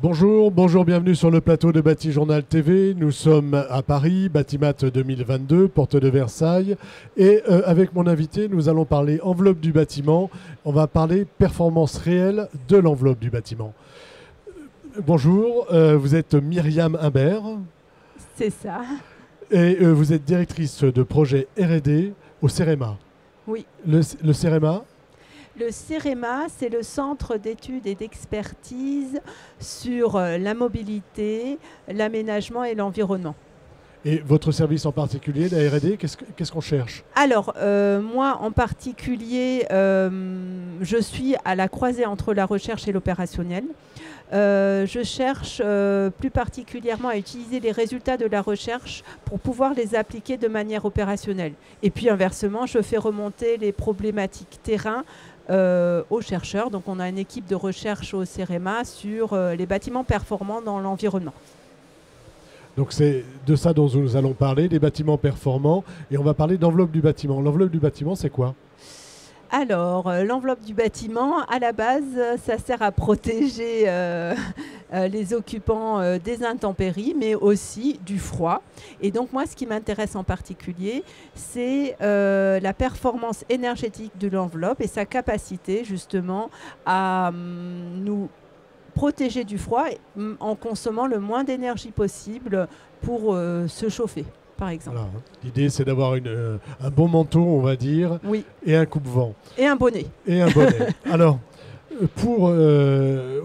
Bonjour, bonjour, bienvenue sur le plateau de Bâti Journal TV. Nous sommes à Paris, Batimat 2022, porte de Versailles. Et avec mon invité, nous allons parler enveloppe du bâtiment. On va parler performance réelle de l'enveloppe du bâtiment. Bonjour, vous êtes Myriam Imbert. C'est ça. Et vous êtes directrice de projet R&D au CEREMA. Oui. Le CEREMA ? Le CEREMA, c'est le centre d'études et d'expertise sur la mobilité, l'aménagement et l'environnement. Et votre service en particulier, la R&D, qu'est-ce qu'on cherche? Alors, moi en particulier, je suis à la croisée entre la recherche et l'opérationnel. Je cherche plus particulièrement à utiliser les résultats de la recherche pour pouvoir les appliquer de manière opérationnelle. Et puis inversement, je fais remonter les problématiques terrain aux chercheurs. Donc on a une équipe de recherche au CEREMA sur les bâtiments performants dans l'environnement. Donc c'est de ça dont nous allons parler, des bâtiments performants, et on va parler d'enveloppe du bâtiment. L'enveloppe du bâtiment, c'est quoi? Alors, l'enveloppe du bâtiment, à la base, ça sert à protéger les occupants des intempéries, mais aussi du froid. Et donc, moi, ce qui m'intéresse en particulier, c'est la performance énergétique de l'enveloppe et sa capacité, justement, à nous protéger du froid en consommant le moins d'énergie possible pour se chauffer, par exemple. Voilà. L'idée, c'est d'avoir un bon manteau, on va dire, Oui. Et un coupe-vent. Et un bonnet. Et un bonnet. Alors,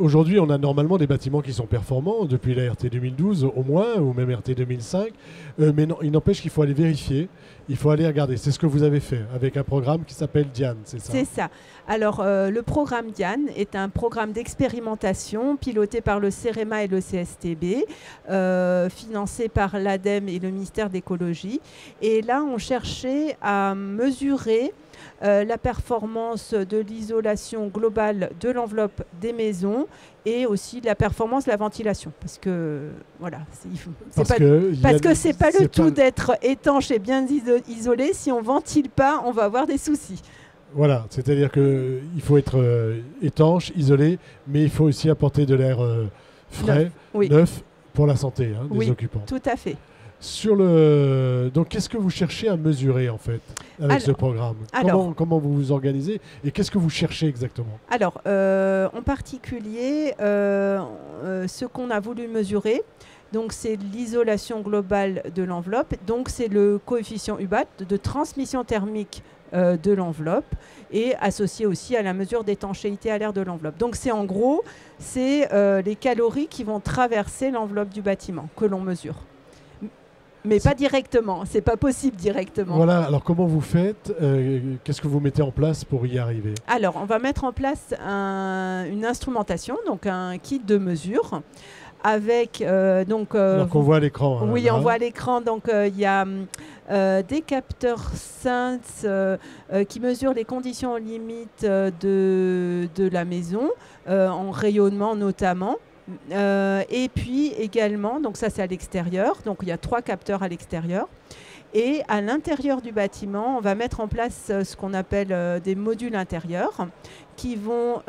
aujourd'hui, on a normalement des bâtiments qui sont performants, depuis la RT 2012 au moins, ou même RT 2005, mais non, il n'empêche qu'il faut aller vérifier, il faut aller regarder. C'est ce que vous avez fait avec un programme qui s'appelle Diane, c'est ça? C'est ça. Alors, le programme Diane est un programme d'expérimentation piloté par le CEREMA et le CSTB, financé par l'ADEME et le ministère de l'Écologie. Et là, on cherchait à mesurer la performance de l'isolation globale de l'enveloppe des maisons et aussi la performance de la ventilation. Parce que, voilà, parce que c'est pas le tout d'être étanche et bien isolé. Si on ventile pas, on va avoir des soucis. Voilà, c'est-à-dire qu'il faut être étanche, isolé, mais il faut aussi apporter de l'air frais, neuf, pour la santé des occupants. Tout à fait. Donc, qu'est-ce que vous cherchez à mesurer, en fait, avec ce programme? Comment vous vous organisez et qu'est-ce que vous cherchez exactement? Alors, en particulier, ce qu'on a voulu mesurer, donc c'est l'isolation globale de l'enveloppe. Donc, c'est le coefficient UBAT de transmission thermique de l'enveloppe et associé aussi à la mesure d'étanchéité à l'air de l'enveloppe. Donc, c'est en gros, c'est les calories qui vont traverser l'enveloppe du bâtiment que l'on mesure. Mais pas directement, c'est pas possible directement. Voilà, alors comment vous faites? Qu'est-ce que vous mettez en place pour y arriver? Alors, on va mettre en place une instrumentation, donc un kit de mesure, avec... donc on voit à l'écran. Oui, on voit à l'écran, donc il y a des capteurs SINS qui mesurent les conditions limites de la maison, en rayonnement notamment. Et puis également, donc ça c'est à l'extérieur, donc il y a 3 capteurs à l'extérieur. Et à l'intérieur du bâtiment, on va mettre en place ce qu'on appelle des modules intérieurs qui vont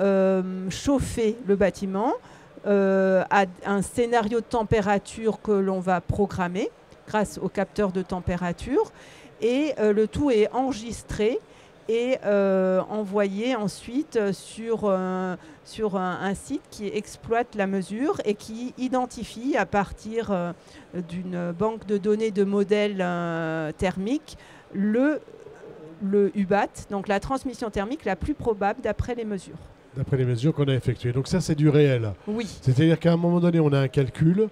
chauffer le bâtiment à un scénario de température que l'on va programmer grâce aux capteurs de température. Et le tout est enregistré et envoyé ensuite sur un site qui exploite la mesure et qui identifie à partir d'une banque de données de modèles thermiques le UBAT, donc la transmission thermique la plus probable d'après les mesures. D'après les mesures qu'on a effectuées. Donc ça, c'est du réel. Oui. C'est-à-dire qu'à un moment donné, on a un calcul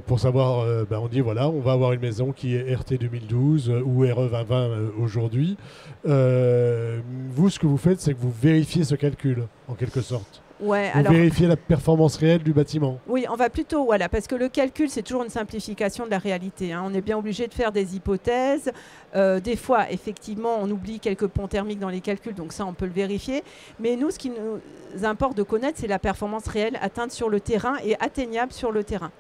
pour savoir, on dit voilà, on va avoir une maison qui est RT 2012 ou RE 2020 aujourd'hui. Vous, ce que vous faites, c'est que vous vérifiez ce calcul, en quelque sorte. Ouais, vous vérifiez la performance réelle du bâtiment. Oui, on va plutôt, voilà, parce que le calcul, c'est toujours une simplification de la réalité. On est bien obligé de faire des hypothèses. Des fois, effectivement, on oublie quelques ponts thermiques dans les calculs, donc ça, on peut le vérifier. Mais nous, ce qui nous importe de connaître, c'est la performance réelle atteinte sur le terrain et atteignable sur le terrain.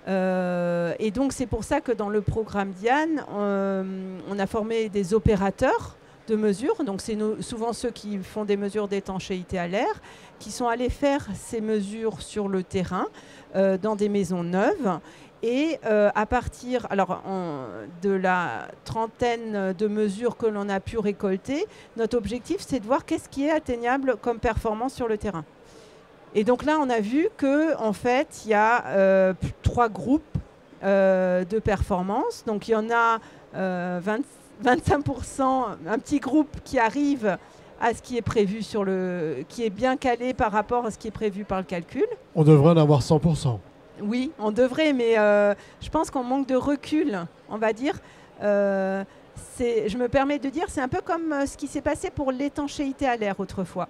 Et donc, c'est pour ça que dans le programme Diane, on a formé des opérateurs de mesure. Donc c'est souvent ceux qui font des mesures d'étanchéité à l'air, qui sont allés faire ces mesures sur le terrain, dans des maisons neuves. Et à partir de la trentaine de mesures que l'on a pu récolter, notre objectif, c'est de voir qu'est-ce qui est atteignable comme performance sur le terrain. Et donc là, on a vu qu'en fait, il y a 3 groupes de performance. Donc il y en a 25%, un petit groupe qui arrive à ce qui est prévu qui est bien calé par rapport à ce qui est prévu par le calcul. On devrait en avoir 100%. Oui, on devrait, mais je pense qu'on manque de recul, on va dire. Je me permets de dire, c'est un peu comme ce qui s'est passé pour l'étanchéité à l'air autrefois.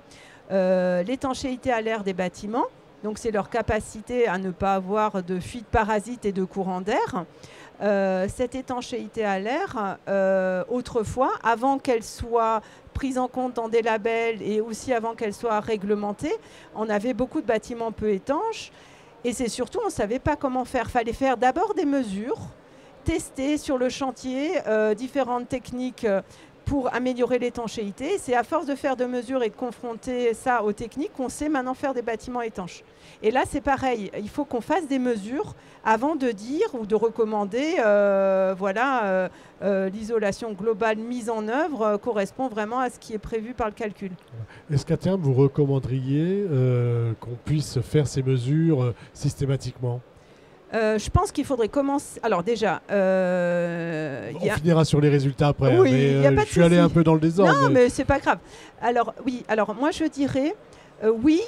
L'étanchéité à l'air des bâtiments, donc c'est leur capacité à ne pas avoir de fuite parasite et de courant d'air. Cette étanchéité à l'air, autrefois, avant qu'elle soit prise en compte dans des labels et aussi avant qu'elle soit réglementée, on avait beaucoup de bâtiments peu étanches. Et c'est surtout, on ne savait pas comment faire. Il fallait faire d'abord des mesures, tester sur le chantier différentes techniques pour améliorer l'étanchéité. C'est à force de faire de mesures et de confronter ça aux techniques qu'on sait maintenant faire des bâtiments étanches. Et là, c'est pareil. Il faut qu'on fasse des mesures avant de dire ou de recommander, l'isolation globale mise en œuvre correspond vraiment à ce qui est prévu par le calcul. Est-ce qu'à terme, vous recommanderiez qu'on puisse faire ces mesures systématiquement ? Je pense qu'il faudrait commencer. Alors déjà, on finira sur les résultats après. Oui, mais je suis allé un peu dans le désordre. Non, mais c'est pas grave. Alors oui, alors moi je dirais oui.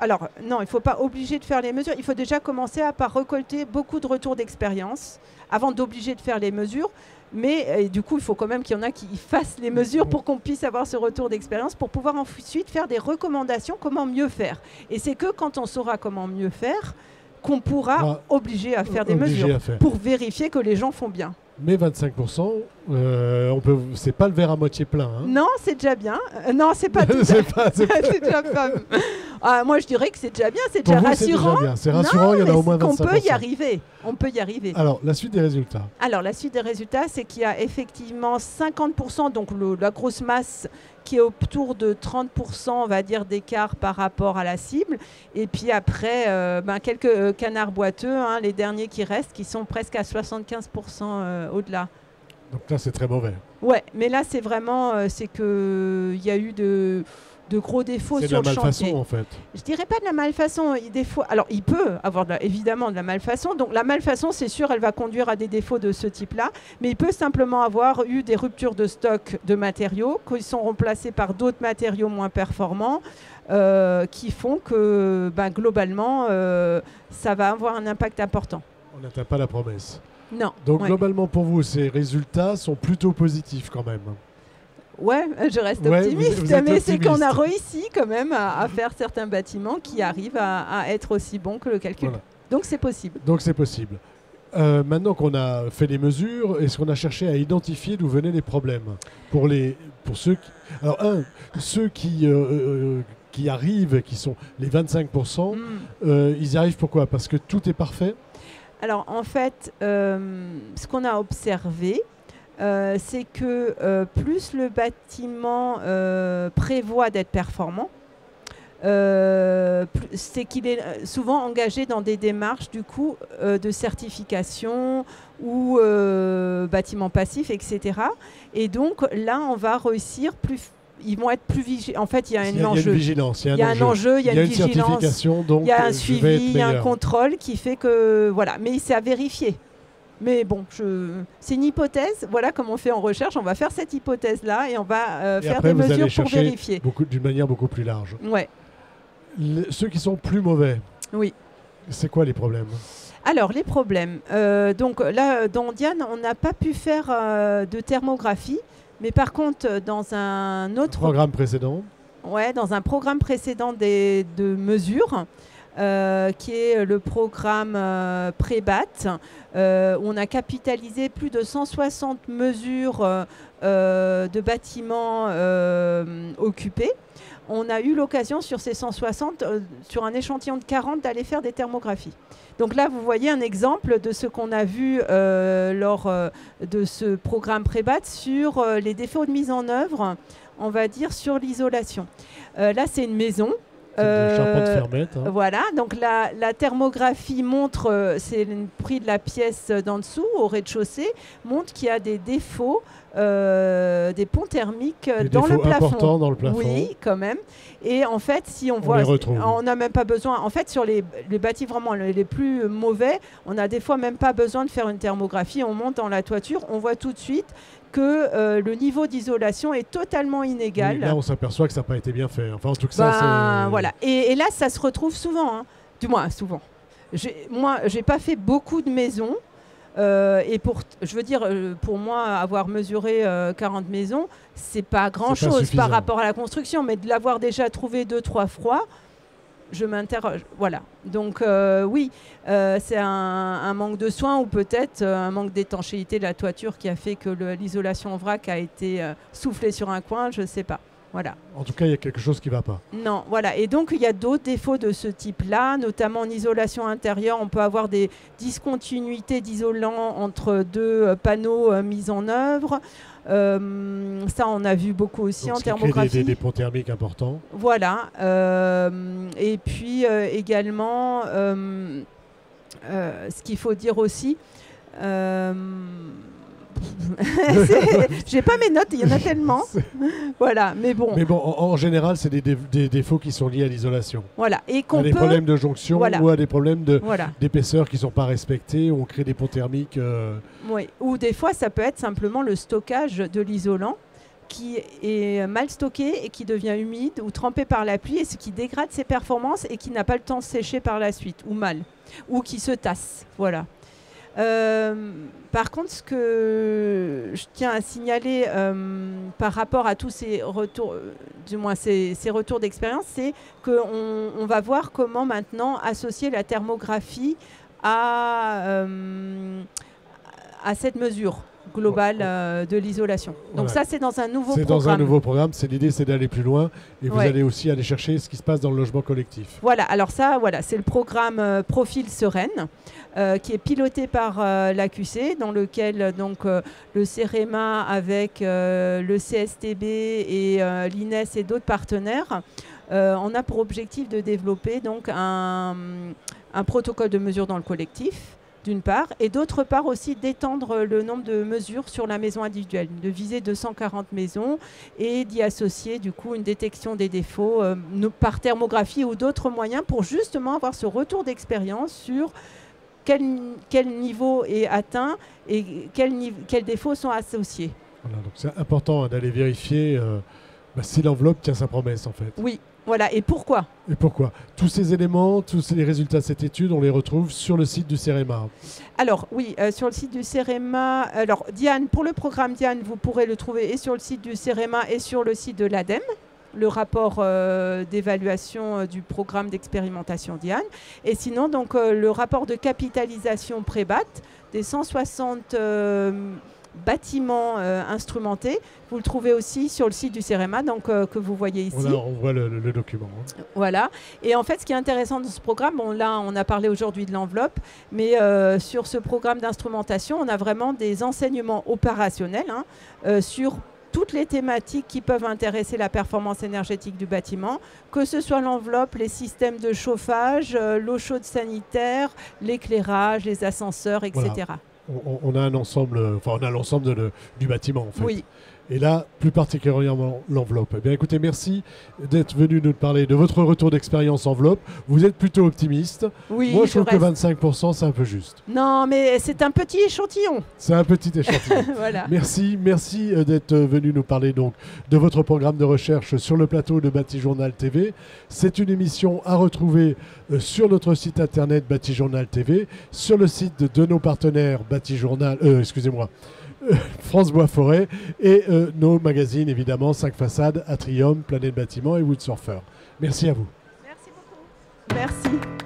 Alors non, il ne faut pas obliger de faire les mesures. Il faut déjà commencer par récolter beaucoup de retours d'expérience avant d'obliger de faire les mesures. Mais du coup, il faut quand même qu'il y en a qui fassent les mesures pour qu'on puisse avoir ce retour d'expérience pour pouvoir ensuite faire des recommandations comment mieux faire. Et c'est que quand on saura comment mieux faire qu'on pourra obliger à faire des mesures pour vérifier que les gens font bien. Mais 25%, c'est pas le verre à moitié plein. Hein. Non, c'est déjà bien. Non, c'est pas tout c'est déjà pas. Moi, je dirais que c'est déjà bien, c'est déjà rassurant. C'est rassurant, il y en a au moins 25%. On peut y arriver. On peut y arriver. Alors, la suite des résultats. Alors, la suite des résultats, c'est qu'il y a effectivement 50%, donc la grosse masse qui est autour de 30%, on va dire, d'écart par rapport à la cible. Et puis après, quelques canards boiteux, les derniers qui restent, qui sont presque à 75% au-delà. Donc là, c'est très mauvais. Ouais, mais là, c'est vraiment, c'est qu'il y a eu de gros défauts sur le chantier. C'est de la malfaçon, en fait. Je dirais pas de la malfaçon. Alors, il peut avoir évidemment de la malfaçon. Donc, la malfaçon, c'est sûr, elle va conduire à des défauts de ce type-là. Mais il peut simplement avoir eu des ruptures de stock de matériaux qui sont remplacés par d'autres matériaux moins performants qui font que, globalement, ça va avoir un impact important. On n'atteint pas la promesse. Non. Donc, globalement, pour vous, ces résultats sont plutôt positifs quand même. Ouais, je reste optimiste, mais c'est qu'on a réussi quand même à faire certains bâtiments qui arrivent à être aussi bons que le calcul. Voilà. Donc c'est possible. Maintenant qu'on a fait les mesures, est-ce qu'on a cherché à identifier d'où venaient les problèmes pour ceux qui arrivent, qui sont les 25%, ils y arrivent pourquoi ? Parce que tout est parfait ? Alors en fait, ce qu'on a observé, c'est que plus le bâtiment prévoit d'être performant, c'est qu'il est souvent engagé dans des démarches du coup de certification ou bâtiment passif, etc. Et donc là, on va réussir ils vont être plus vigilants. En fait, il y a un enjeu. Il y a un enjeu, il y a une vigilance, il y a un suivi, il y a un contrôle qui fait que voilà. Mais c'est à vérifier. Mais bon, c'est une hypothèse. Voilà comment on fait en recherche. On va faire cette hypothèse-là et on va faire des mesures pour vérifier. D'une manière beaucoup plus large. Ouais. Ceux qui sont plus mauvais. Oui. C'est quoi les problèmes ? Alors, les problèmes. Donc là, dans Diane, on n'a pas pu faire de thermographie. Mais par contre, dans un autre programme précédent. Ouais, dans un programme précédent de mesures. Qui est le programme Prébat, où on a capitalisé plus de 160 mesures de bâtiments occupés. on a eu l'occasion sur ces 160, sur un échantillon de 40, d'aller faire des thermographies. Donc là, vous voyez un exemple de ce qu'on a vu lors de ce programme Prébat sur les défauts de mise en œuvre, on va dire, sur l'isolation. Là, c'est une maison. Charpente fermette. Hein. Voilà, donc la thermographie montre, c'est le prix de la pièce d'en dessous, au rez-de-chaussée, montre qu'il y a des défauts, des ponts thermiques dans le plafond. Importants dans le plafond. Oui, quand même. Et en fait, si on voit, on n'a même pas besoin. En fait, sur les bâtiments vraiment les plus mauvais, on n'a des fois même pas besoin de faire une thermographie. On monte dans la toiture, on voit tout de suite que le niveau d'isolation est totalement inégal. Oui, là, on s'aperçoit que ça n'a pas été bien fait. Enfin, en tout cas, voilà. Et là, ça se retrouve souvent. Hein. Du moins, souvent. Moi, j'ai pas fait beaucoup de maisons. Et je veux dire, pour moi, avoir mesuré 40 maisons, c'est pas grand-chose par rapport à la construction. Mais de l'avoir déjà trouvé 2-3 fois, je m'interroge. Voilà. Donc oui, c'est un manque de soins ou peut-être un manque d'étanchéité de la toiture qui a fait que l'isolation en vrac a été soufflée sur un coin, je ne sais pas. Voilà. En tout cas, il y a quelque chose qui ne va pas. Non, voilà. Et donc, il y a d'autres défauts de ce type-là, notamment en isolation intérieure. On peut avoir des discontinuités d'isolant entre deux panneaux mis en œuvre. Ça, on a vu beaucoup aussi donc, en thermographie. Des ponts thermiques importants. Voilà. Et puis également, ce qu'il faut dire aussi, j'ai pas mes notes, il y en a tellement. Voilà, mais bon. Mais bon, en général, c'est des défauts qui sont liés à l'isolation. Voilà, et à des problèmes de jonction ou à des problèmes d'épaisseur qui ne sont pas respectés, où on crée des ponts thermiques. Oui, ou des fois, ça peut être simplement le stockage de l'isolant qui est mal stocké et qui devient humide ou trempé par la pluie et ce qui dégrade ses performances et qui n'a pas le temps de sécher par la suite, ou mal, ou qui se tasse. Voilà. Par contre, ce que je tiens à signaler par rapport à tous ces retours, du moins ces retours d'expérience, c'est qu'on va voir comment maintenant associer la thermographie à cette mesure globale de l'isolation. Donc ça, c'est dans un nouveau programme. C'est dans un nouveau programme. L'idée, c'est d'aller plus loin. Et vous allez aussi aller chercher ce qui se passe dans le logement collectif. Voilà. Alors ça, c'est le programme Profil Sereine qui est piloté par l'AQC, dans lequel donc, le CEREMA avec le CSTB et l'INES et d'autres partenaires, on a pour objectif de développer donc un protocole de mesure dans le collectif, d'une part, et d'autre part aussi d'étendre le nombre de mesures sur la maison individuelle, de viser 240 maisons et d'y associer du coup une détection des défauts par thermographie ou d'autres moyens pour justement avoir ce retour d'expérience sur quel niveau est atteint et quels défauts sont associés. Voilà, donc c'est important d'aller vérifier si l'enveloppe tient sa promesse en fait. Oui. Voilà, et pourquoi ? Tous ces éléments, tous les résultats de cette étude, on les retrouve sur le site du CEREMA. Alors oui, sur le site du CEREMA. Alors Diane, pour le programme Diane, vous pourrez le trouver et sur le site du CEREMA et sur le site de l'ADEME, le rapport d'évaluation du programme d'expérimentation Diane. Et sinon, donc le rapport de capitalisation Prébat des 160 bâtiments instrumentés. Vous le trouvez aussi sur le site du CEREMA, donc, que vous voyez ici. Voilà, on voit le document. Hein. Voilà. Et en fait, ce qui est intéressant dans ce programme, là, on a parlé aujourd'hui de l'enveloppe, mais sur ce programme d'instrumentation, on a vraiment des enseignements opérationnels sur toutes les thématiques qui peuvent intéresser la performance énergétique du bâtiment, que ce soit l'enveloppe, les systèmes de chauffage, l'eau chaude sanitaire, l'éclairage, les ascenseurs, etc. Voilà. On a un ensemble, on a l'ensemble du bâtiment en fait. Oui. Et là, plus particulièrement l'enveloppe. Eh bien, écoutez, merci d'être venu nous parler de votre retour d'expérience enveloppe. Vous êtes plutôt optimiste. Oui, moi, je trouve que 25%, c'est un peu juste. Non, mais c'est un petit échantillon. C'est un petit échantillon. Voilà. Merci d'être venu nous parler donc de votre programme de recherche sur le plateau de Bâti-Journal TV. C'est une émission à retrouver sur notre site internet Bâti-Journal TV, sur le site de nos partenaires Bâti-Journal, France Bois Forêt et nos magazines évidemment 5 Façades, Atrium, Planète Bâtiment et Woodsurfer. Merci à vous. Merci beaucoup. Merci.